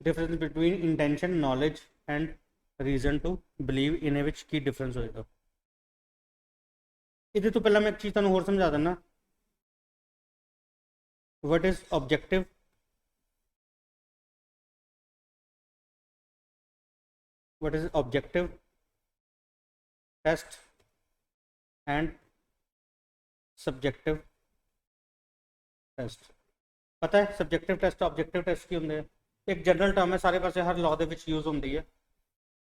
Difference between intention knowledge and reason to believe in which की difference होएगा। ये तो पहला मैं एक चीज़ तुहानूं होर समझा देना। What is objective what is objective test and subjective test। पता है सब्जेक्टिव टेस्ट ऑब्जेक्टिव टेस्ट की होंगे? एक जनरल टर्म है, सारे पासे हर लॉ ਦੇ ਵਿੱਚ यूज होंगी है,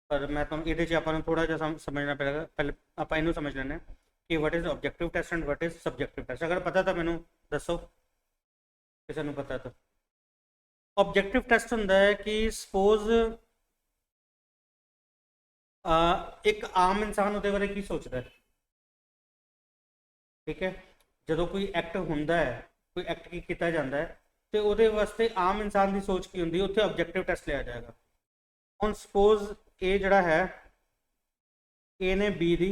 पर मैं ਤੁਹਾਨੂੰ ਇਹਦੇ 'ਚ ਆਪਾਂ ਨੂੰ ਥੋੜਾ ਜਿਹਾ ਸਮਝਣਾ ਪਏਗਾ। ਪਹਿਲੇ ਆਪਾਂ ਇਹਨੂੰ ਸਮਝ ਲੈਣੇ ਕਿ what is objective test and what is subjective test. ਅਗਰ ਪਤਾ ਤਾਂ ਮੈਨੂੰ ਦੱਸੋ, ਕਿਸੇ ਨੂੰ ਪਤਾ ਤਾਂ। ਆਬਜੈਕਟਿਵ ਟੈਸਟ ਹੁੰਦਾ ਹੈ ਕਿ ਸਪੋਜ਼ एक आम इंसान ਉਹਦੇ ਬਾਰੇ ਕੀ ਸੋਚਦਾ ਹੈ, ਠੀਕ ਹੈ। ਜਦੋਂ ਕੋਈ ਐਕਟ ਹੁੰਦਾ ਹੈ, ਕੋਈ ਐਕਟ ਕੀ ਕੀਤਾ ਜਾਂਦਾ ਹੈ, ਤੇ ਉਹਦੇ ਵਾਸਤੇ ਆਮ ਇਨਸਾਨ ਦੀ ਸੋਚ ਕੀ ਹੁੰਦੀ ਹੈ, ਉੱਥੇ ਆਬਜੈਕਟਿਵ ਟੈਸਟ ਲਿਆ ਜਾਏਗਾ। ਹੁਣ ਸਪੋਜ਼ ਇਹ ਜਿਹੜਾ ਹੈ, ए ਨੇ बी ਦੀ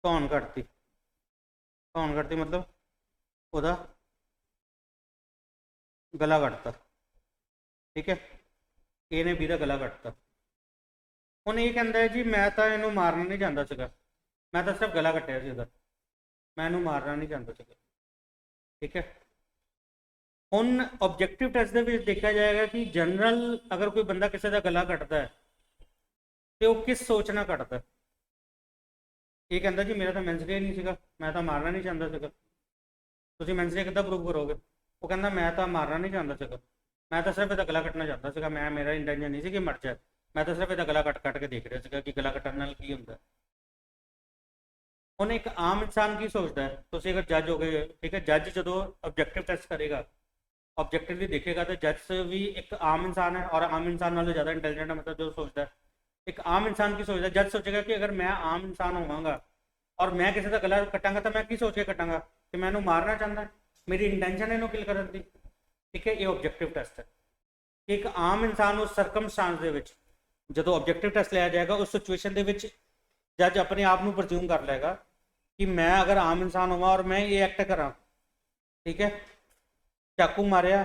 ਧੌਣ ਕੱਟਤੀ। ਧੌਣ ਕੱਟਤੀ मतलब ਉਹਦਾ ਗਲਾ ਕੱਟਤਾ, ਠੀਕ ਹੈ। ए ने बी का गला कटता। ਹੁਣ ਇਹ ਕਹਿੰਦਾ ਹੈ ਜੀ ਮੈਂ ਤਾਂ ਇਹਨੂੰ ਮਾਰਨਾ ਨਹੀਂ ਚਾਹੁੰਦਾ ਸੀਗਾ, ਮੈਂ ਤਾਂ ਸਿਰਫ ਗਲਾ ਕੱਟਿਆ ਸੀ ਉਹਦਾ, ਮੈਂ ਇਹਨੂੰ ਮਾਰਨਾ ਨਹੀਂ ਚਾਹੁੰਦਾ ਸੀਗਾ, ਠੀਕ ਹੈ। ਹੁਣ ਆਬਜੈਕਟਿਵ ਟੈਸਟ ਦੇ ਵਿੱਚ ਦੇਖਿਆ ਜਾਏਗਾ ਕਿ ਜਨਰਲ ਅਗਰ ਕੋਈ ਬੰਦਾ ਕਿਸੇ ਦਾ ਗਲਾ ਕੱਟਦਾ ਹੈ ਤੇ ਉਹ ਕਿਸ ਸੋਚ ਨਾਲ ਕੱਟਦਾ। ਇਹ ਕਹਿੰਦਾ ਜੀ ਮੇਰਾ ਤਾਂ ਮੈਂਸਰੀਆ ਨਹੀਂ ਸੀਗਾ, ਮੈਂ ਤਾਂ ਮਾਰਨਾ ਨਹੀਂ ਚਾਹੁੰਦਾ ਸੀਗਾ। ਤੁਸੀਂ ਮੈਂਸਰੀਆ ਕਿੱਦਾਂ ਪ੍ਰੂਵ ਕਰੋਗੇ? ਉਹ ਕਹਿੰਦਾ ਮੈਂ ਤਾਂ ਮਾਰਨਾ ਨਹੀਂ ਚਾਹੁੰਦਾ ਸੀਗਾ, मैं तो सिर्फ ਇਹਦਾ गला कटना चाहता ਸੀਗਾ, मैं मेरा इंटेंशन नहीं सी कि मर जाए, मैं तो सिर्फ ਇਹਦਾ गला कट के देख रहा ਸੀਗਾ कि गला कटਣ ਨਾਲ ਕੀ ਹੁੰਦਾ। ਹੁਣ ਇੱਕ ਆਮ ਇਨਸਾਨ ਕੀ ਸੋਚਦਾ ਹੈ? ਤੁਸੀਂ ਅਗਰ ਜੱਜ ਹੋ ਗਏ, ਠੀਕ ਹੈ, ਜੱਜ ਜਦੋਂ ਆਬਜੈਕਟਿਵ ਟੈਸਟ ਕਰੇਗਾ, ਆਬਜੈਕਟਿਵਲੀ ਦੇਖੇਗਾ, ਤਾਂ ਜੱਜ ਵੀ ਇੱਕ ਆਮ ਇਨਸਾਨ ਹੈ, ਔਰ ਆਮ ਇਨਸਾਨ ਨਾਲੋਂ ਜ਼ਿਆਦਾ ਇੰਟੈਲੀਜੈਂਟ ਹੈ। मतलब जो सोचता है, एक आम इंसान की सोचता है, जज सोचेगा कि अगर मैं आम इंसान होवांगा और मैं किसी का गला कटांगा तो मैं की सोच के कटांगा कि मैं इन्हू मारना चाहता, मेरी इंटेंशन है इन्हू किल करने की, ठीक है। ये ऑब्जेक्टिव टेस्ट है। एक आम इंसान उस ਸਰਕਮਸਟੈਂਸ ਦੇ ਵਿੱਚ ਜਦੋਂ ਆਬਜੈਕਟਿਵ ਟੈਸਟ ਲਿਆ ਜਾਏਗਾ, ਉਸ ਸਿਚੁਏਸ਼ਨ ਦੇ ਵਿੱਚ ਜੱਜ ਆਪਣੇ ਆਪ ਨੂੰ ਪ੍ਰਜ਼ਿਊਮ ਕਰ ਲਏਗਾ ਕਿ ਮੈਂ ਅਗਰ ਆਮ ਇਨਸਾਨ ਹੋਵਾਂ ਔਰ ਮੈਂ ਇਹ ਐਕਟ ਕਰਾਂ, ਠੀਕ ਹੈ। ਚਾਕੂ ਮਾਰਿਆ,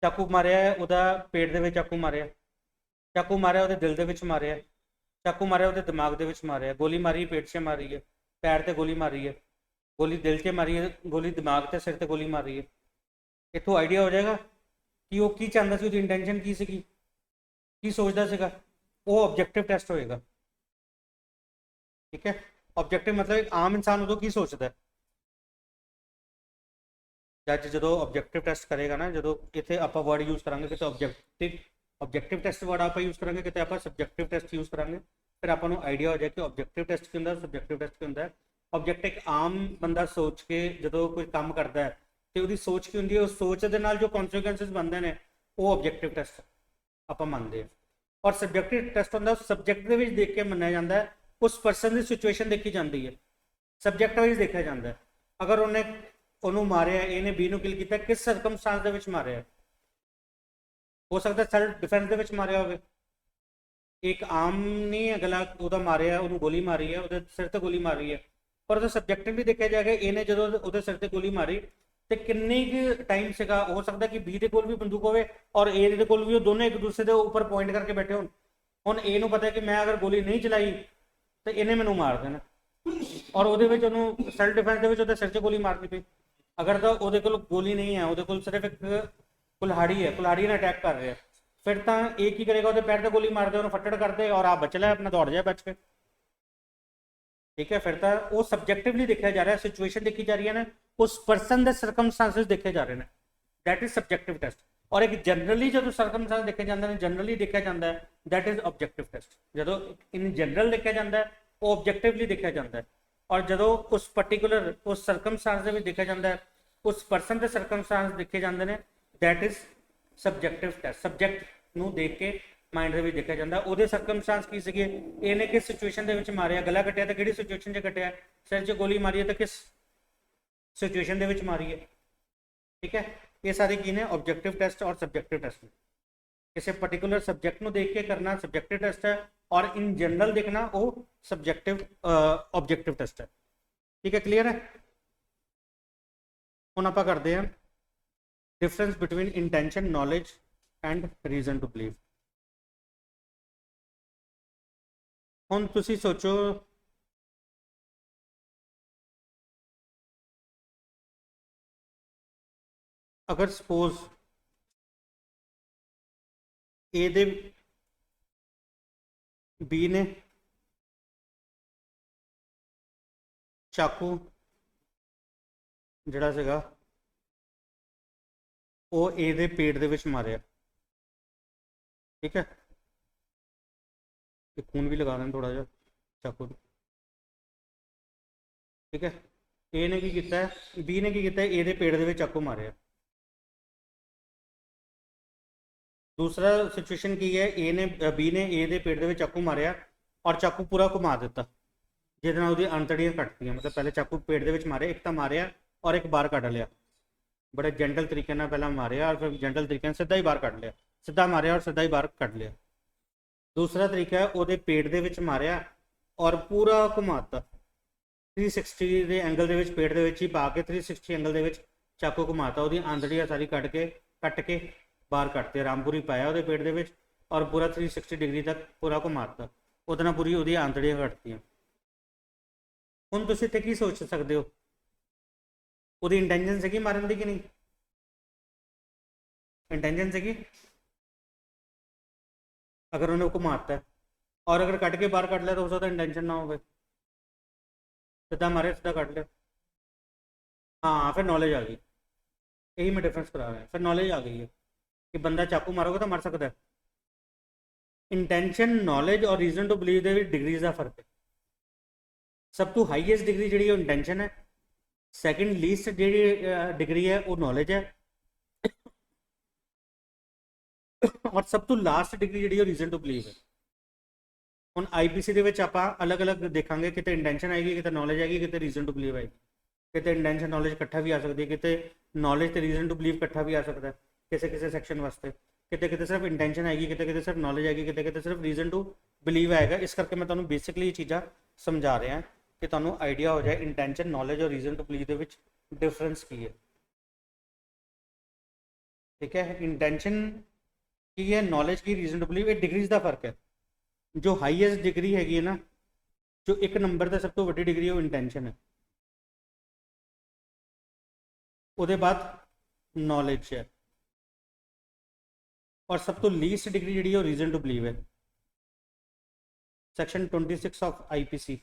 ਚਾਕੂ ਮਾਰਿਆ ਉਹਦਾ ਪੇਟ ਦੇ ਵਿੱਚ, ਚਾਕੂ ਮਾਰਿਆ, ਚਾਕੂ ਮਾਰਿਆ ਉਹਦੇ ਦਿਲ ਦੇ ਵਿੱਚ ਮਾਰਿਆ, ਚਾਕੂ ਮਾਰਿਆ ਉਹਦੇ ਦਿਮਾਗ ਦੇ ਵਿੱਚ ਮਾਰਿਆ, ਗੋਲੀ ਮਾਰੀ ਪੇਟ 'ਚ ਮਾਰੀ ਹੈ, ਪੈਰ ਤੇ ਗੋਲੀ ਮਾਰੀ ਹੈ, ਗੋਲੀ ਦਿਲ 'ਚ ਮਾਰੀ ਹੈ, ਗੋਲੀ ਦਿਮਾਗ ਤੇ ਸਿਰ ਤੇ ਗੋਲੀ ਮਾਰੀ ਹੈ। इतों आइडिया हो जाएगा कि वो की चाहता सी, उसकी इंटेंशन की सी, की सोचता सीगा। वो ऑब्जेक्टिव टेस्ट होएगा, ठीक है। ऑब्जेक्टिव मतलब एक आम इंसान उदों की सोचता है। जज जो ऑब्जेक्टिव टेस्ट करेगा ना, जो इतने आप वर्ड यूज करांगे, कितने ऑब्जेक्टिव टेस्ट वर्ड आप यूज करांगे, कितने आप सबजैक्टिव टेस्ट यूज करांगे, फिर आपको आइडिया हो जाए कि ऑब्जेक्टिव टेस्ट की होंदा, सबजैक्टिव टेस्ट की होंदा। ऑब्जेक्ट एक आम बंदा सोच के जो कोई काम करता है तो उसकी सोच की होंगी, उस सोच के नाल जो कॉन्सिक्वेंसिस बनते हैं वो ऑब्जेक्टिव टेस्ट आप मानते हैं। और सबजैक्टिव टेस्ट होंदा सबजैक्ट के विच देख के मन्निया जाता है, उस परसन की सिचुएशन देखी जाती है, सबजैक्ट वाइज देखा जाता है। अगर उन्हें उन्होंने मारिया, ए ने बी नूं किल कीता, किस सरकमस्टांस दे विच मारिया? हो सकता है सैल्फ डिफेंस दे विच मारिया होवे, एक आम नहीं अगला उहदा मारिया, उन्होंने गोली मारी है, उहदे सिर ते गोली मारी है, पर उहदा सबजैक्टिव भी देखा जाएगा। ए ने जो उहदे सिर ते गोली मारी तो किन्नी टाइम से हो सकता है कि बी के कोल भी बंदूक होवे और ए के कोल भी, वो दोनों एक दूसरे के ऊपर पॉइंट करके बैठे हो। हुण ए नूं पता है कि मैं अगर गोली नहीं चलाई तो इन्हें मैनू मार देना, और वो सैल्फ डिफेंस के सिर च गोली मारनी पई। अगर तो वो गोली नहीं है, वो सिर्फ एक कुल्हाड़ी है, कुल्हाड़ी ने अटैक कर रहा है, फिर तो एक ही करेगा, वो पैर से गोली मार दे, उन्हें फट्टड़ कर दे और आप बच लै अपना, दौड़ जाए बच के, ठीक है। फिर तो वो सबजैक्टिवली देखा जा रहा है, सिचुएशन देखी जा रही है ना, उस परसन के सरकमस्टांसिस देखे जा रहे हैं, दैट इज सबजैक्टिव टेस्ट। और एक जनरली जो सरकमस्टांस देखे जाते हैं, जनरली देखा जाता है, दैट इज ऑब्जेक्टिव टेस्ट। जो इन जनरल देखा जाता है वो ऑब्जेक्टिवली देखा जाता है, और जो उस पर्टिकुलर उस सरकमस्टांस में देखा जाता है, उस परसन के सरकमस्टांस देखे जाते हैं, दैट इज सबजैक्टिव टेस्ट। सबजैक्ट नूं देख के माइंड के देखा जाता है, वो सरकमस्टांस की सीगे, इन्हें किस सिचुएशन के मारिया, गला कटिया तो कि सिचुएशन से कटिया, सिर च गोली मारी है तो किस सिचुएशन के मारी है, ठीक है। ये सारे की ने ऑब्जेक्टिव टेस्ट और सबजैक्टिव टेस्ट। किसी पर्टिकुलर सबजैक्ट को देख के करना सबजैक्टिव टेस्ट है, और इन जनरल देखना वो सबजैक्टिव ऑब्जेक्टिव टेस्ट है, ठीक है। क्लीयर है? हुण आपां करदे हां difference between intention, knowledge and reason to believe. हुण तुसी सोचो अगर सपोज ए दे बी ने चाकू ਜਿਹੜਾ ਸੀਗਾ ਉਹ ए ਦੇ पेट ਦੇ ਵਿੱਚ ਮਾਰਿਆ, ठीक है, खून भी लगा दें थोड़ा जा चाकू, ठीक है। ए ने की किया, बी ने की किया, ए दे पेट दे विच चाकू मारिया। दूसरा सिचुएशन की है, ए ने बी ने ए दे पेट दे विच चाकू मारिया और चाकू पूरा घुमा दिता, जिहदे नाल उहदी अंतड़ियां कटतियां। मतलब पहले चाकू पेट दे विच मारे, एक तो मारिया और एक बाहर कट लिया, बड़े जेंटल तरीके नाल पहला मारिया और फिर जेंटल तरीके नाल सीधा ही बाहर कट लिया, सीधा मारिया और सीधा ही बाहर कट लिया। दूसरा तरीका है ਉਹਦੇ पेट ਦੇ ਵਿੱਚ ਮਾਰਿਆ और पूरा घुमाता 360 ਦੇ एंगल ਦੇ ਵਿੱਚ पेट ਦੇ ਵਿੱਚ ਹੀ ਪਾ ਕੇ 360 एंगल ਦੇ ਵਿੱਚ ਚਾਕੂ ਘੁਮਾਤਾ, ਉਹਦੀ ਆਂਦੜੀਆਂ ਸਾਰੀ ਕੱਟ ਕੇ ਬਾਹਰ ਕੱਟਤੇ, ਰਾਮਪੁਰੀ ਪਾਇਆ ਉਹਦੇ पेट ਦੇ ਵਿੱਚ और पूरा 360 डिग्री तक पूरा घुमाता, ਉਹਦੇ ਨਾਲ ਪੂਰੀ ਉਹਦੀ ਆਂਦੜੀਆਂ ਕੱਟਤੀਆਂ। ਹੁਣ ਤੁਸੀਂ ਇੱਥੇ ਕੀ ਸੋਚ ਸਕਦੇ ਹੋ, ਉਹਦੀ ਇੰਟੈਂਸ਼ਨ ਸੀਗੀ ਮਾਰਨ ਦੀ ਕਿ ਨਹੀਂ? इंटेंशन से अगर उन्हें घुमाता है और अगर कट के बाहर कट लिया तो हो सकता है इंटेंशन ना हो, सीधा मारे सीधा कट लिया। हाँ फिर नॉलेज आ गई, यही मैं डिफरेंस करा रहा है, फिर नॉलेज आ गई है कि बंदा चाकू मारोगे तो मर सकता है। इंटेंशन, नॉलेज और रीजन टू बिलीव दे डिग्रीज का फर्क है। सब तो हाईएस्ट डिग्री जी इंटेंशन है, सैकेंड लीस्ट जी डिग्री है वो नॉलेज है और सब तो लास्ट डिग्री जी रीजन टू बिलीव है। हम IPC के आप अलग अलग देखा, कितने इंटेंशन आएगी, कितने नॉलेज आएगी, कितने रीजन टू बिलीव आएगी, कितने इंटेंशन नॉलेज इकट्ठा भी आ सकती है, कितने नॉलेज तो रीजन टू बिलीव इकट्ठा भी आ सकता है किसी किसी सैक्शन वास्ते, कितने कितने सिर्फ इंटेंशन आएगी, कितने कितने सिर्फ नॉलेज आएगी, कितने कितने सिर्फ रीजन टू बिलीव आएगा। इस करके मैं तुम्हें बेसिकली ये चीज़ा समझा रहा है कि तुम्हें आइडिया हो जाए इंटेंशन, नॉलेज और रीजन टू बिलीव के विच डिफरेंस की है। ठीक है, इंटेंशन की है, नॉलेज की, रीजन टू बिलीव, ये डिग्रीज का फर्क है। जो हाईएस्ट डिग्री हैगी है ना, जो एक नंबर का सब तो वड्डी डिग्री है वो इंटेंशन है, उसके बाद नॉलेज है और सब तो लीस्ट डिग्री जी रीजन टू बिलीव है। Section 26 of IPC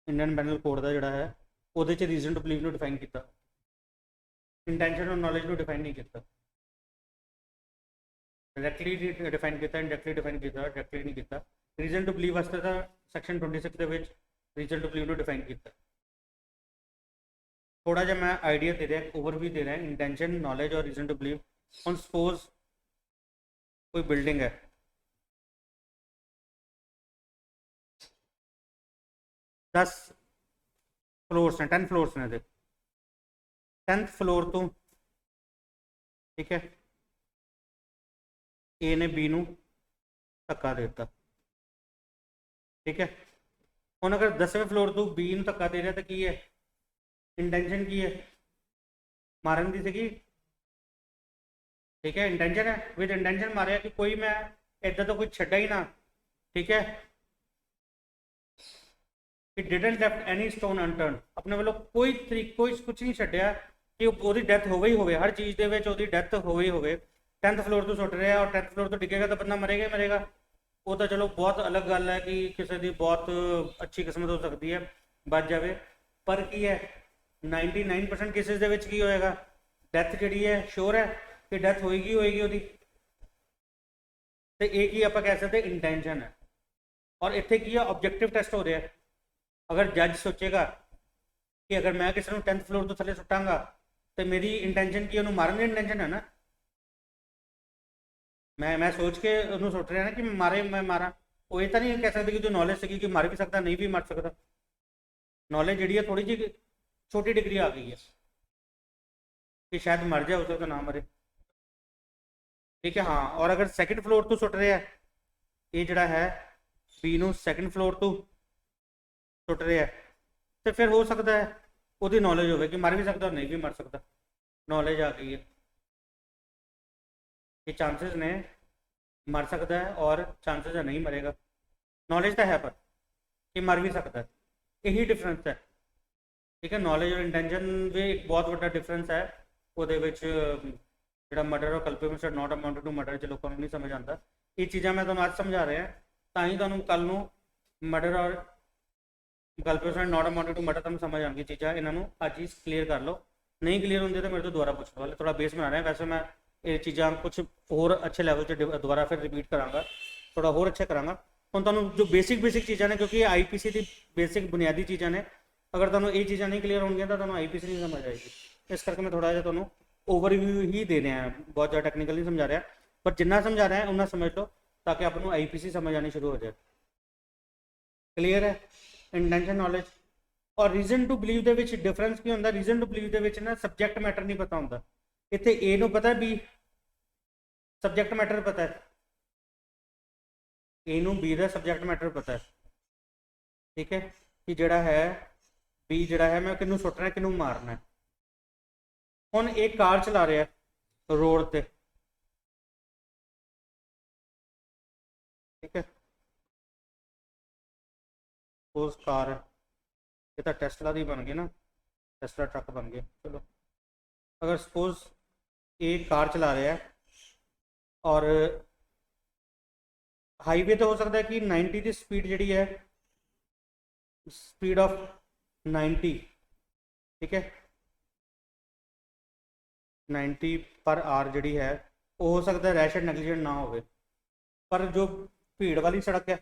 Indian penal code का जोड़ा है वो रीजन टू बिलीव डिफाइन किया, इंटेंशन और नॉलेज को डिफाइन नहीं किया, डायरैक्टली डिफाइन किया, इंडायरैक्टली डिफाइन किया, डायरैक्टली नहीं किया। रीजन टू बिलीव वास्ते था सैक्शन 26 के रीजन टू बिलीव डिफाइन किया। थोड़ा जहा मैं आइडिया दे रहा, ओवरव्यू दे रहा है इंटेंशन, नॉलेज और रीजन टू बिलीव। हम सपोज कोई बिल्डिंग है, दस फ्लोर्स हैं, 10 फ्लोर्स ने, 10th फ्लोर तो ठीक है ए ने बी नू धक्का देता, ठीक है। हम अगर 10वें फ्लोर तो बी नू धक्का दे रहा तो की है, इंटेंशन की है, मारन की सी, ठीक है, इंटेंशन है, विद इंटेंशन मारे कि कोई मैं इधर तो कोई छड्डा ही ना, ठीक है। It didn't left any stone unturned, अपने वालों कोई तरीक कोई कुछ नहीं छड्डिया कि वो डेथ हो गई हो, हर चीज़ के डेथ हो गई हो। 10th फ्लोर तो सुट रहा है और 10th फ्लोर तो डिगेगा तो बंदा मरेगा ही मरेगा, वो तो चलो बहुत अलग गल है कि किसी की बहुत अच्छी किस्मत हो सकती है बच जाए, पर की है 99% केसेस दे विच की होएगा, डेथ जी है श्योर है कि डेथ होएगी होएगी तो एक ही आप कह सकते इंटेंशन है। और इतने की है ऑब्जेक्टिव टेस्ट हो रहा है। अगर जज सोचेगा कि अगर मैं किसी को 10th फ्लोर तो थले सुटांगा तो मेरी इंटेंशन की मारन की इंटेंशन है ना, मैं सोच के उन्होंने सोच रहा है ना कि मैं मारा, वो ये तो नहीं कह सकते कि जो नॉलेज सी कि मर भी सकता नहीं भी मर सकता। नॉलेज जी है थोड़ी जी छोटी डिग्री आ गई है कि शायद मर जाए उसे तो ना मरे, ठीक है। हाँ, और अगर सैकेंड फ्लोर तो सुट रहा है, ये जड़ा है बी नू सैकेंड फ्लोर तो सुट रहा है तो फिर हो सकता है वो नॉलेज हो कि मर भी सकता और नहीं भी मर सकता, नॉलेज आ गई है। कि चांसेस ने मर सकता है और चांसेस है नहीं मरेगा। नॉलेज तो है पर कि मर भी सकता है, यही डिफरेंस है। ठीक है, नॉलेज और इंटेंशन भी एक बहुत बड़ा डिफरेंस है। ਉਹਦੇ ਵਿੱਚ ਜਿਹੜਾ ਮਰਡਰ ਔਰ culpable should not amount to murder 'ਚ ਲੋਕਾਂ ਨੂੰ ਨਹੀਂ ਸਮਝ ਆਉਂਦਾ। ਇਹ ਚੀਜ਼ਾਂ ਮੈਂ ਤੁਹਾਨੂੰ ਅੱਜ ਸਮਝਾ ਰਿਹਾ, ਤਾਂ ਹੀ ਤੁਹਾਨੂੰ ਕੱਲ ਨੂੰ ਮਰਡਰ ਔਰ culpable should not amount to murder ਤੁਹਾਨੂੰ ਸਮਝ ਆਉਣਗੀ ਚੀਜ਼ਾਂ। ਇਹਨਾਂ ਨੂੰ ਅੱਜ ਹੀ ਕਲੀਅਰ ਕਰ ਲਓ, ਨਹੀਂ ਕਲੀਅਰ ਹੁੰਦੇ ਤਾਂ ਮੇਰੇ ਤੋਂ ਦੁਬਾਰਾ ਪੁੱਛ ਲਓ। ਹਾਲੇ ਥੋੜਾ ਬੇਸ ਬਣਾ ਰਿਹਾ, ਵੈਸੇ ਮੈਂ ਇਹ ਚੀਜ਼ਾਂ ਕੁਝ ਹੋਰ ਅੱਛੇ ਲੈਵਲ 'ਤੇ ਦੁਬਾਰਾ ਫਿਰ ਰਿਪੀਟ ਕਰਾਂਗਾ, ਥੋੜਾ ਹੋਰ ਅੱਛਾ ਕਰਾਂਗਾ। ਹੁਣ ਤੁਹਾਨੂੰ ਜੋ ਬੇਸਿਕ ਚੀਜ਼ਾਂ ਨੇ, ਕਿਉਂਕਿ ਇਹ ਆਈਪੀਸੀ ਦੀ ਬੇਸਿਕ ਬੁਨਿਆਦੀ ਚੀਜ਼ਾਂ ਨੇ, ਅਗਰ ਤੁਹਾਨੂੰ ਇਹ ਚੀਜ਼ਾਂ ਨਹੀਂ ਕਲੀਅਰ ਹੋਣਗੀਆਂ ਤਾਂ ਤੁਹਾਨੂੰ ਆਈਪੀਸੀ ਨਹੀਂ ਸਮਝ ਆਏਗੀ। ਇਸ ਕਰਕੇ ਮੈਂ ਥੋੜਾ ਜਿਹਾ ਤੁਹਾਨੂੰ ਓਵਰਵਿਊ ਹੀ ਦੇ ਰਿਹਾ, ਬਹੁਤ ਜ਼ਿਆਦਾ ਟੈਕਨੀਕਲ ਨਹੀਂ ਸਮਝਾ ਰਿਹਾ, ਪਰ ਜਿੰਨਾ ਸਮਝਾ ਰਿਹਾ ਉਨਾ ਸਮਝ ਲਓ ਤਾਂ ਕਿ ਆਪਾਂ ਨੂੰ ਆਈਪੀਸੀ ਸਮਝ ਆਣੀ ਸ਼ੁਰੂ ਹੋ ਜਾਏ। ਕਲੀਅਰ ਹੈ? ਇੰਟੈਂਸ਼ਨ, ਨੌਲੇਜ ਔਰ ਰੀਜ਼ਨ ਟੂ ਬਲੀਵ ਦੇ ਵਿੱਚ ਡਿਫਰੈਂਸ ਕੀ ਹੁੰਦਾ? ਰੀਜ਼ਨ ਟੂ ਬਲੀਵ ਦੇ ਵਿੱਚ ਨਾ ਸਬਜੈਕਟ ਮੈਟਰ ਨਹੀਂ ਪਤਾ ਹੁੰਦਾ। ਇੱਥੇ ਏ ਨੂੰ ਪਤਾ, ਬੀ ਸਬਜੈਕਟ ਮੈਟਰ ਪਤਾ ਹੈ, ਏ ਨੂੰ ਬੀ ਦਾ ਸਬਜੈਕਟ ਮੈਟਰ ਪਤਾ ਹੈ। ਠੀਕ ਹੈ, ਕਿ ਜਿਹੜਾ ਹੈ ਬੀ ਜਿਹੜਾ ਹੈ ਮੈਂ ਕਿਹਨੂੰ ਸੁੱਟਣਾ, ਕਿਹਨੂੰ ਮਾਰਨਾ। ਹੁਣ ਇਹ ਕਾਰ ਚਲਾ ਰਿਹਾ ਰੋਡ ਤੇ, ਠੀਕ ਹੈ, ਉਸ ਕਾਰ ਇਹ ਤਾਂ ਟੈਸਲਾ ਦੀ ਬਣ ਗਈ ਨਾ, ਟੈਸਲਾ ਟਰੱਕ ਬਣ ਗਏ। ਚਲੋ ਅਗਰ ਸਪੋਜ਼ ਇਹ ਕਾਰ ਚਲਾ ਰਿਹਾ ਹੈ ਔਰ ਹਾਈਵੇ ਤੇ ਹੋ ਸਕਦਾ ਹੈ ਕਿ 90 ਦੀ ਸਪੀਡ ਜਿਹੜੀ ਹੈ, ਸਪੀਡ ਆਫ 90, ਠੀਕ ਹੈ, 90 ਪਰ ਆਰ ਜਿਹੜੀ ਹੈ ਉਹ ਹੋ ਸਕਦਾ ਰੈਸ਼ ਐਂਡ ਨੈਗਲੀਜੈਂਟ ਨਾ ਹੋਵੇ। ਪਰ ਜੋ ਭੀੜ ਵਾਲੀ ਸੜਕ ਹੈ,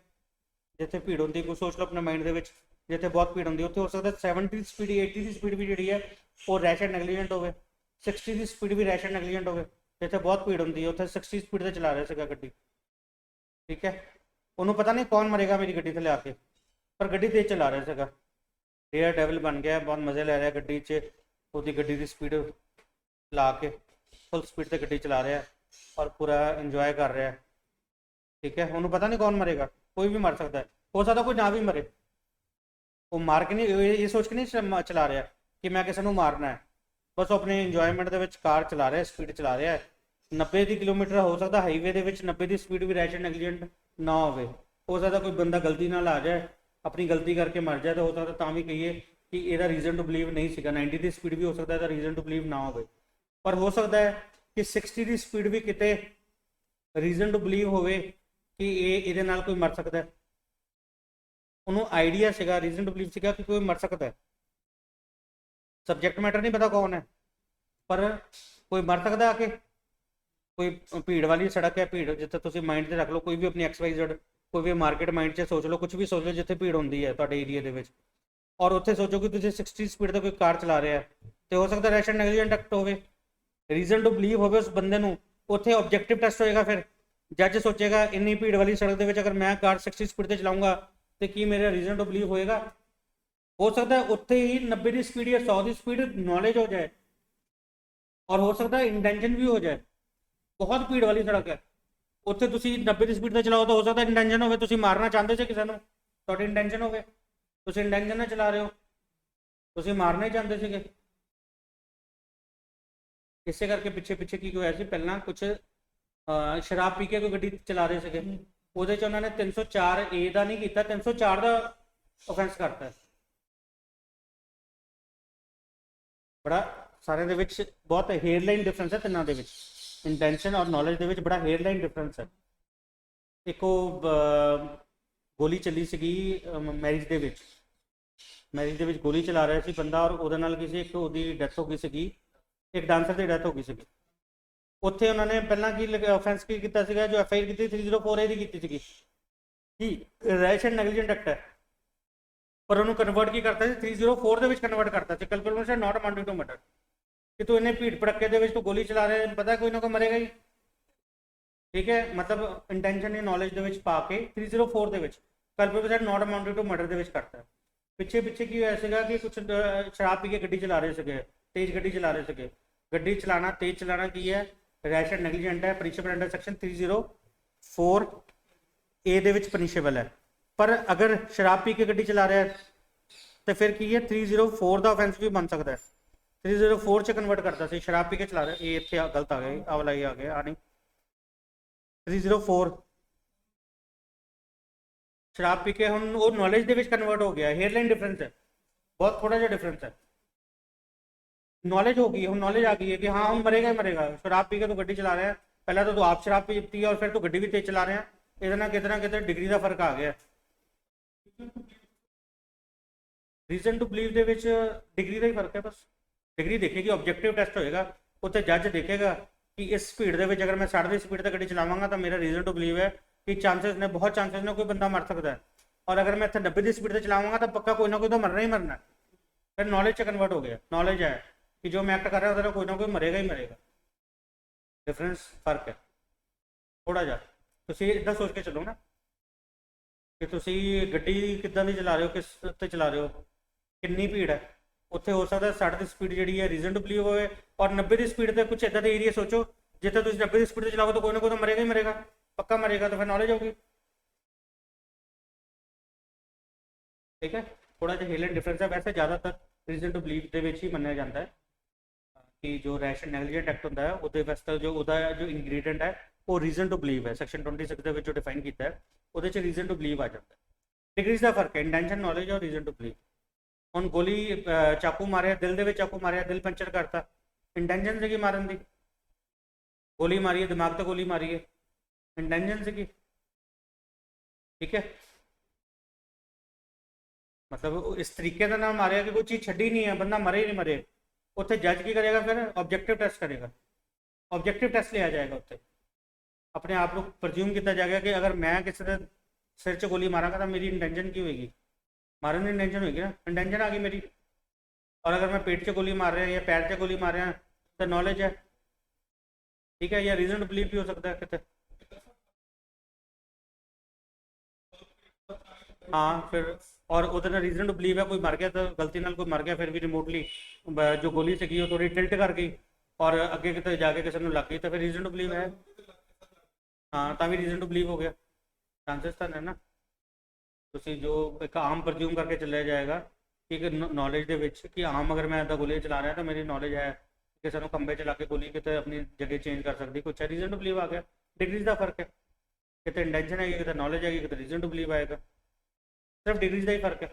ਜਿੱਥੇ ਭੀੜ ਹੁੰਦੀ, ਕੋਈ ਸੋਚ ਲਓ ਆਪਣੇ ਮਾਈਂਡ ਦੇ ਵਿੱਚ, ਜਿੱਥੇ ਬਹੁਤ ਭੀੜ ਹੁੰਦੀ ਉੱਥੇ ਹੋ ਸਕਦਾ 70 ਦੀ ਸਪੀਡ, 80 ਦੀ ਸਪੀਡ ਵੀ ਜਿਹੜੀ ਹੈ ਉਹ ਰੈਸ਼ ਐਂਡ ਨੈਗਲੀਜੈਂਟ ਹੋਵੇ, 60 ਦੀ ਸਪੀਡ ਵੀ ਰੈਸ਼ ਐਂਡ ਨੈਗਲੀਜੈਂਟ ਹੋਵੇ। ਜਿੱਥੇ ਬਹੁਤ ਭੀੜ ਹੁੰਦੀ ਹੈ ਉੱਥੇ 60 ਸਪੀਡ ਤੇ ਚਲਾ ਰਿਹਾ ਸੀਗਾ ਗੱਡੀ, ਠੀਕ ਹੈ, ਉਹਨੂੰ ਪਤਾ ਨਹੀਂ ਕੌਣ ਮਰੇਗਾ ਮੇਰੀ ਗੱਡੀ ਥੱਲੇ ਆ ਕੇ, ਪਰ ਗੱਡੀ ਤੇਜ਼ ਚਲਾ ਰਿਹਾ ਸੀਗਾ, ਏਅਰ ਡੈਵਲ ਬਣ ਗਿਆ, ਬਹੁਤ ਮਜ਼ੇ ਲੈ ਰਿਹਾ ਗੱਡੀ 'ਚ, ਉਹਦੀ ਗੱਡੀ ਦੀ ਸਪੀਡ ਲਾ ਕੇ ਫੁੱਲ ਸਪੀਡ ਤੇ ਗੱਡੀ ਚਲਾ ਰਿਹਾ ਔਰ ਪੂਰਾ ਇੰਜੋਏ ਕਰ ਰਿਹਾ। ਠੀਕ ਹੈ, ਉਹਨੂੰ ਪਤਾ ਨਹੀਂ ਕੌਣ ਮਰੇਗਾ, ਕੋਈ ਵੀ ਮਰ ਸਕਦਾ ਹੈ, ਹੋ ਸਕਦਾ ਕੋਈ ਨਾ ਵੀ ਮਰੇ। ਉਹ ਮਾਰ ਕੇ ਨਹੀਂ, ਇਹ ਸੋਚ ਕੇ ਨਹੀਂ ਚਲਾ ਰਿਹਾ ਕਿ ਮੈਂ ਕਿਸੇ ਨੂੰ ਮਾਰਨਾ ਹੈ, ਬਸ ਆਪਣੇ ਇੰਜੋਇਮੈਂਟ ਦੇ ਵਿੱਚ ਕਾਰ ਚਲਾ ਰਿਹਾ, ਸਪੀਡ ਚਲਾ ਰਿਹਾ। 90 ਦੀ ਕਿਲੋਮੀਟਰ ਹੋ ਸਕਦਾ ਹਾਈਵੇ ਦੇ ਵਿੱਚ 90 ਦੀ ਸਪੀਡ ਵੀ ਰੈਸ਼ ਐਂਡ ਨੈਗਲੀਜੈਂਟ ਨਾ ਹੋਵੇ। ਹੋ ਸਕਦਾ ਕੋਈ ਬੰਦਾ ਗਲਤੀ ਨਾਲ ਆ ਜਾਏ, ਆਪਣੀ ਗਲਤੀ ਕਰਕੇ ਮਰ ਜਾਏ, ਤਾਂ ਹੋ ਸਕਦਾ ਤਾਂ ਵੀ ਕਹੀਏ ਕਿ ਇਹਦਾ ਰੀਜ਼ਨ ਟੂ ਬਲੀਵ ਨਹੀਂ ਸੀਗਾ। 90 ਦੀ ਸਪੀਡ ਵੀ ਹੋ ਸਕਦਾ ਇਹਦਾ ਰੀਜ਼ਨ ਟੂ ਬਲੀਵ ਨਾ ਹੋਵੇ, ਪਰ ਹੋ ਸਕਦਾ ਹੈ ਕਿ 60 ਦੀ ਸਪੀਡ ਵੀ ਕਿਤੇ ਰੀਜ਼ਨ ਟੂ ਬਲੀਵ ਹੋਵੇ ਕਿ ਇਹਦੇ ਨਾਲ ਕੋਈ ਮਰ ਸਕਦਾ ਹੈ। ਉਹਨੂੰ ਆਈਡੀਆ ਸੀਗਾ, ਰੀਜ਼ਨ ਟੂ ਬਲੀਵ ਸੀਗਾ ਕਿ ਕੋਈ ਮਰ ਸਕਦਾ ਹੈ। ਸਬਜੈਕਟ ਮੈਟਰ ਨਹੀਂ ਪਤਾ ਕੌਣ ਹੈ, ਪਰ ਕੋਈ ਮਰ ਸਕਦਾ ਆ ਕੇ। ਕੋਈ ਭੀੜ ਵਾਲੀ ਸੜਕ ਹੈ, ਭੀੜ ਜਿੱਥੇ ਤੁਸੀਂ ਮਾਈਂਡ 'ਚ ਰੱਖ ਲਓ, ਕੋਈ ਵੀ ਆਪਣੀ XYZ, ਕੋਈ ਵੀ ਮਾਰਕੀਟ ਮਾਈਂਡ 'ਚ ਸੋਚ ਲਓ, ਕੁਝ ਵੀ ਸੋਚ ਲਓ ਜਿੱਥੇ ਭੀੜ ਹੁੰਦੀ ਹੈ ਤੁਹਾਡੇ ਏਰੀਆ ਦੇ ਵਿੱਚ, ਔਰ ਉੱਥੇ ਸੋਚੋ ਕਿ ਤੁਸੀਂ 60 ਸਪੀਡ ਤੇ ਕੋਈ ਕਾਰ ਚਲਾ ਰਿਹਾ ਹੈ, ਤੇ ਹੋ ਸਕਦਾ ਰੈਸ਼ ਐਂਡ ਨੈਗਲੀਜੈਂਟ ਐਕਟ ਹੋਵੇ, ਰੀਜ਼ਨ ਟੂ ਬਲੀਵ ਹੋਵੇ ਉਸ ਬੰਦੇ ਨੂੰ। ਉੱਥੇ ਆਬਜੈਕਟਿਵ ਟੈਸਟ ਹੋਏਗਾ, ਫਿਰ ਜੱਜ ਸੋਚੇਗਾ ਇੰਨੀ ਭੀੜ ਵਾਲੀ ਸੜਕ ਦੇ ਵਿੱਚ ਅਗਰ ਮੈਂ ਕਾਰ 60 ਸਪੀਡ ਤੇ ਚਲਾਉਂਗਾ ਤੇ ਕੀ ਮੇਰਾ ਰੀਜ਼ਨ ਟੂ ਬਲੀਵ ਹੋਏਗਾ। ਹੋ ਸਕਦਾ ਉੱਥੇ ਹੀ 90 ਦੀ ਸਪੀਡ ਜਾਂ 100 ਦੀ ਸਪੀਡ ਨੌਲੇਜ ਹੋ ਜਾਏ, ਔਰ ਹੋ ਸਕਦਾ ਇੰਟੈਂਸ਼ਨ ਵੀ ਹੋ ਜਾਏ। ਬਹੁਤ ਭੀੜ ਵਾਲੀ ਸੜਕ ਹੈ, ਉੱਥੇ ਤੁਸੀਂ 90 ਦੀ ਸਪੀਡ ਤੇ ਚਲਾਓ ਤਾਂ ਹੋ ਸਕਦਾ ਇੰਟੈਂਸ਼ਨ ਹੋਵੇ ਤੁਸੀਂ ਮਾਰਨਾ ਚਾਹੁੰਦੇ ਸੀ ਕਿਸੇ ਨੂੰ, ਤੁਹਾਡੀ ਇੰਟੈਂਸ਼ਨ ਹੋਵੇ, ਤੁਸੀਂ ਇੰਟੈਂਸ਼ਨ ਨਾਲ ਚਲਾ ਰਹੇ ਹੋ, ਤੁਸੀਂ ਮਾਰਨਾ ਹੀ ਚਾਹੁੰਦੇ ਸੀਗੇ। ਇਸੇ ਕਰਕੇ ਪਿੱਛੇ ਪਿੱਛੇ ਕੀ ਹੋਇਆ ਸੀ, ਪਹਿਲਾਂ ਕੁਝ ਸ਼ਰਾਬ ਪੀ ਕੇ ਕੋਈ ਗੱਡੀ ਚਲਾ ਰਹੇ ਸੀਗੇ, ਉਹਦੇ 'ਚ ਉਹਨਾਂ ਨੇ 304A ਦਾ ਨਹੀਂ ਕੀਤਾ, 304 ਦਾ ਓਫੈਂਸ ਕਰਤਾ। ਬੜਾ ਸਾਰਿਆਂ ਦੇ ਵਿੱਚ ਬਹੁਤ ਹੇਅਰਲਾਈਨ ਡਿਫਰੈਂਸ ਹੈ ਤਿੰਨਾਂ ਦੇ ਵਿੱਚ, ਇੰਟੈਂਸ਼ਨ ਔਰ ਨੌਲੇਜ ਦੇ ਵਿੱਚ ਬੜਾ ਹੇਅਰਲਾਈਨ ਡਿਫਰੈਂਸ ਹੈ। ਇੱਕ ਉਹ ਗੋਲੀ ਚੱਲੀ ਸੀਗੀ ਮੈਰਿਜ ਦੇ ਵਿੱਚ, ਮੈਰਿਜ ਦੇ ਵਿੱਚ ਗੋਲੀ ਚਲਾ ਰਿਹਾ ਸੀ ਬੰਦਾ, ਔਰ ਉਹਦੇ ਨਾਲ ਕਿਸੇ ਇੱਕ ਉਹਦੀ ਡੈਥ ਹੋ ਗਈ ਸੀਗੀ, ਇੱਕ ਡਾਂਸਰ ਦੀ ਡੈਥ ਹੋ ਗਈ ਸੀਗੀ। ਉੱਥੇ ਉਹਨਾਂ ਨੇ ਪਹਿਲਾਂ ਕੀ ਆਫੈਂਸ ਕੀ ਕੀਤਾ ਸੀਗਾ, ਜੋ FIR ਕੀਤੀ 304A ਦੀ ਕੀਤੀ ਸੀਗੀ, ਕਿ ਰੈਸ਼ ਐਂਡ ਨੈਗਲੀਜੈਂਟ ਐਕਟ ਹੈ, ਪਰ ਉਹਨੂੰ ਕਨਵਰਟ ਕੀ ਕਰਤਾ ਸੀ 304 ਦੇ ਵਿੱਚ ਕਨਵਰਟ ਕਰਤਾ ਸੀ, ਕਲਪੇਬਲ ਨਾਟ ਅਮਾਊਂਟਿੰਗ ਟੂ ਮਰਡਰ। ਕਿ ਤੂੰ ਇਹਨੇ ਭੀੜ ਭੜੱਕੇ ਦੇ ਵਿੱਚ ਤੂੰ ਗੋਲੀ ਚਲਾ ਰਿਹਾ, ਪਤਾ ਕੋਈ ਨਾ ਕੋਈ ਮਰੇਗਾ ਹੀ। ਠੀਕ ਹੈ, ਮਤਲਬ ਇੰਟੈਂਸ਼ਨ ਜਾਂ ਨੌਲੇਜ ਦੇ ਵਿੱਚ ਪਾ ਕੇ 304 ਦੇ ਵਿੱਚ ਕਲਪੇਬਲ ਨਾਟ ਅਮਾਊਂਟਿੰਗ ਟੂ ਮਰਡਰ ਦੇ ਵਿੱਚ ਕਰਤਾ। ਪਿੱਛੇ ਪਿੱਛੇ ਕੀ ਹੋਇਆ ਸੀਗਾ ਕਿ ਕੁਝ ਸ਼ਰਾਬ ਪੀ ਕੇ ਗੱਡੀ ਚਲਾ ਰਹੇ ਸੀਗੇ, ਤੇਜ਼ ਗੱਡੀ ਚਲਾ ਰਹੇ ਸੀਗੇ। ਗੱਡੀ ਚਲਾਣਾ, ਤੇਜ਼ ਚਲਾਣਾ ਕੀ ਹੈ, ਰੈਸ਼ ਐਂਡ ਨੈਗਲੀਜੈਂਟ ਹੈ, ਪਨਿਸ਼ੇਬਲ ਅੰਡਰ ਸੈਕਸ਼ਨ 304A ਦੇ ਵਿੱਚ ਪਨਿਸ਼ੇਬਲ ਹੈ। ਪਰ ਅਗਰ ਸ਼ਰਾਬ ਪੀ ਕੇ ਗੱਡੀ ਚਲਾ ਰਿਹਾ ਤੇ ਫਿਰ ਕੀ ਹੈ, 304 ਦਾ ਆਫੈਂਸ ਵੀ ਬਣ ਸਕਦਾ ਹੈ। 304 ਚ ਕਨਵਰਟ ਕਰਤਾ ਸੀ, ਸ਼ਰਾਬ ਪੀ ਕੇ ਚਲਾ ਰਿਹਾ। ਇਹ ਇੱਥੇ ਗਲਤ ਆ ਗਿਆ, ਆਹ ਵਾਲਾ ਹੀ ਆ ਗਿਆ, ਆ ਨਹੀਂ 304 शराब पी के हम वो नॉलेज ਦੇ ਵਿੱਚ ਕਨਵਰਟ ਹੋ ਗਿਆ हेयरलाइन डिफरेंस है बहुत थोड़ा ਜਿਹਾ डिफरेंस है नॉलेज हो गई हम नॉलेज आ गई है कि हाँ हम मरेगा ही मरेगा शराब पी के तो गड्डी चला रहे हैं पहले तो आप शराब पीती है और फिर तो गड्डी भी तेज चला रहे हैं इतना कितना डिग्री का फर्क आ गया रीजन टू बिलीव ਦੇ ਵਿੱਚ डिग्री ਦਾ ਹੀ ਫਰਕ ਹੈ बस डिग्री देखेगी ऑब्जेक्टिव टेस्ट होएगा ਉੱਥੇ जज देखेगा कि इस स्पीड ਦੇ ਵਿੱਚ अगर मैं 60 ਦੀ स्पीड ਤੇ ਗੱਡੀ ਚਲਾਵਾਂਗਾ ਤਾਂ ਮੇਰਾ रीजन टू बिलीव है कि चांसेस ने बहुत चांसेस ने कोई बंदा मर सकता है और अगर मैं 90 की स्पीड से चलाऊंगा तो पक्का कोई ना कोई तो मरना ही मरना है फिर नॉलेज से कन्वर्ट हो गया नॉलेज है कि जो मैं एक्ट कर रहा हूँ कोई ना कोई मरेगा ही मरेगा डिफरेंस फर्क है थोड़ा जा ਤੁਸੀਂ ਇਦਾਂ ਸੋਚ ਕੇ ਚੱਲੋ ਨਾ ਕਿ ਤੁਸੀਂ ਗੱਡੀ ਕਿੱਦਾਂ ਦੀ ਚਲਾ ਰਹੇ ਹੋ ਕਿਸ ਉੱਤੇ ਚਲਾ ਰਹੇ ਹੋ ਕਿੰਨੀ ਭੀੜ ਹੈ ਉੱਥੇ ਹੋ ਸਕਦਾ 60 ਦੀ ਸਪੀਡ ਜਿਹੜੀ ਹੈ ਰੀਜ਼ਨ ਟੂ ਬਿਲੀਵ ਹੋਵੇ ਔਰ 90 ਦੀ ਸਪੀਡ ਤੇ ਕੁਝ ਇਦਾਂ ਦੇ ਏਰੀਆ ਸੋਚੋ ਜਿੱਥੇ ਤੁਸੀਂ 90 ਦੀ ਸਪੀਡ ਤੇ ਚਲਾਓਗੇ ਤਾਂ ਕੋਈ ਨਾ ਕੋਈ ਤਾਂ ਮਰੇਗਾ ਹੀ ਮਰੇਗਾ पक्का मरेगा तो फिर नॉलेज होगी ठीक है थोड़ा जो हेयरलाइन डिफरेंस है वैसे ज़्यादातर रीजन टू बिलीव ਦੇ ਵਿੱਚ ਹੀ ਮੰਨਿਆ ਜਾਂਦਾ ਹੈ कि जो रैश एंड नेगलिजेंट एक्ट होता है ਉਹਦੇ ਵਾਸਤੇ ਜੋ ਉਹਦਾ ਜੋ ਇੰਗਰੀਡੀਐਂਟ ਹੈ ਉਹ ਰੀਜ਼ਨ ਟੂ ਬਿਲੀਵ ਹੈ ਸੈਕਸ਼ਨ 26 ਦੇ ਵਿੱਚ ਜੋ ਡਿਫਾਈਨ ਕੀਤਾ ਹੈ ਉਹਦੇ 'ਚ ਰੀਜ਼ਨ ਟੂ ਬਿਲੀਵ ਆ ਜਾਂਦਾ ਹੈ ਡਿਗਰੀਜ਼ ਦਾ ਫਰਕ ਹੈ ਇੰਟੈਂਸ਼ਨ ਨੌਲੇਜ ਔਰ ਰੀਜ਼ਨ ਟੂ ਬਿਲੀਵ ਹੁਣ ਗੋਲੀ ਚਾਕੂ ਮਾਰਿਆ ਦਿਲ ਦੇ ਵਿੱਚ ਚਾਕੂ ਮਾਰਿਆ ਦਿਲ ਪੰਚਰ ਕਰਤਾ ਇੰਟੈਂਸ਼ਨ ਸੀਗੀ ਮਾਰਨ ਦੀ ਗੋਲੀ ਮਾਰੀ ਹੈ ਦਿਮਾਗ ਤੇ ਗੋਲੀ ਮਾਰੀ ਹੈ इंटेंशन से की ठीक है मतलब इस तरीके का नाम मारेगा कि कोई चीज़ छड़ी नहीं है बंदा मरे ही नहीं मरे उत्थे जज की करेगा फिर ऑब्जेक्टिव टेस्ट करेगा ऑब्जेक्टिव टेस्ट लिया जाएगा उत्थे अपने आप को प्रज्यूम किया जाएगा कि अगर मैं किसी के सिर च गोली मारांगा तो मेरी इंटेंशन की होगी मारने की इंटेंशन होगी ना इंटेंशन आ गई मेरी और अगर मैं पेट से गोली मार रहा या पैर से गोली मार रहा तो नॉलेज है ठीक है या रीजन टू बिलीव भी हो सकता है कितने हाँ फिर और उधर रीजन टू बिलीव है कोई मर गया तो गलती नाल कोई मर गया फिर भी रिमोटली जो गोली से की वो थोड़ी टिल्ट कर गई और अगे कितने जाके किसी ने लग गई तो फिर रीजन टू बिलीव है हाँ तभी रीजन टू बिलीव हो गया चांसेस तो है ना तुसी जो एक आम प्रज्यूम करके चलिया जाएगा कि नॉलेज ਦੇ ਵਿੱਚ कि आम अगर मैं इदा गोली चला रहा तो मेरी नॉलेज है किसी को खंबे चला के गोली कितने अपनी जगह चेंज कर सकती कुछ है रीजन टू बिलीव आ गया डिग्रीज का फर्क है कितने इंटेंशन है कितने नॉलेज आएगी कितने रीजन टू बिलीव आएगा सिर्फ डिग्रीज का ही फर्क है